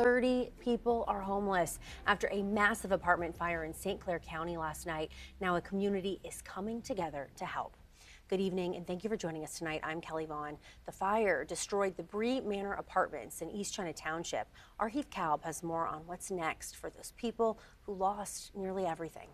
30 people are homeless after a massive apartment fire in St. Clair County last night. Now a community is coming together to help. Good evening, and thank you for joining us tonight. I'm Kelly Vaughn. The fire destroyed the Bree Manor apartments in East China Township. Our Heath Kalb has more on what's next for those people who lost nearly everything.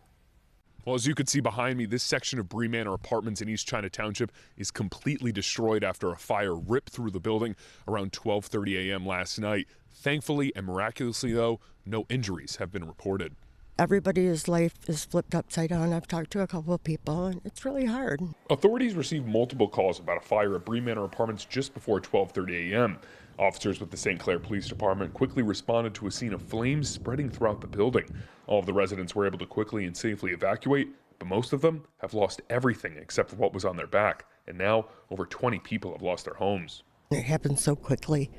Well, as you can see behind me, this section of Bree Manor apartments in East China Township is completely destroyed after a fire ripped through the building around 12:30 a.m. last night. Thankfully and miraculously, though, no injuries have been reported. Everybody's life is flipped upside down. I've talked to a couple of people, and it's really hard. Authorities received multiple calls about a fire at Bree Manor apartments just before 12:30 a.m. Officers with the St. Clair Police Department quickly responded to a scene of flames spreading throughout the building. All of the residents were able to quickly and safely evacuate, but most of them have lost everything except for what was on their back. And now, over 20 people have lost their homes. It happened so quickly.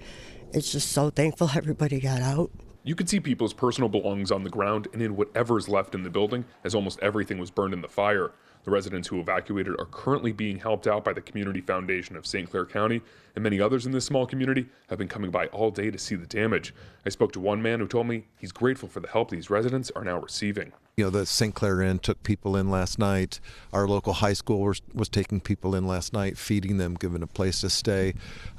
It's just so thankful everybody got out. You could see people's personal belongings on the ground and in whatever is left in the building, as almost everything was burned in the fire. The residents who evacuated are currently being helped out by the Community Foundation of St. Clair County, and many others in this small community have been coming by all day to see the damage. I spoke to one man who told me he's grateful for the help these residents are now receiving. You know, the St. Clair Inn took people in last night. Our local high school was taking people in last night, feeding them, giving a place to stay,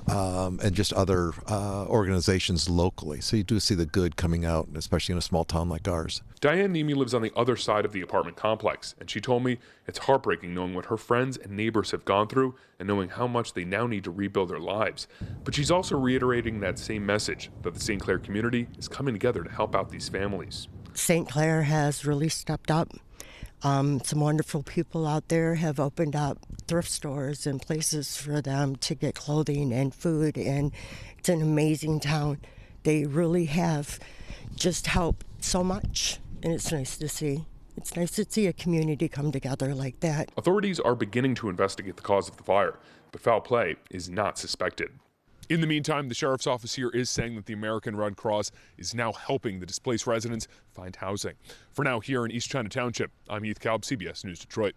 and just other organizations locally. So you do see the good coming out, especially in a small town like ours. Diane Nemi lives on the other side of the apartment complex, and she told me it's heartbreaking knowing what her friends and neighbors have gone through and knowing how much they now need to rebuild their lives. But she's also reiterating that same message, that the St. Clair community is coming together to help out these families. St. Clair has really stepped up. Some wonderful people out there have opened up thrift stores and places for them to get clothing and food, and it's an amazing town. They really have just helped so much, and it's nice to see. It's nice to see a community come together like that. Authorities are beginning to investigate the cause of the fire, but foul play is not suspected. In the meantime, the sheriff's office here is saying that the American Red Cross is now helping the displaced residents find housing. For now, here in East China Township, I'm Heath Kalb, CBS News Detroit.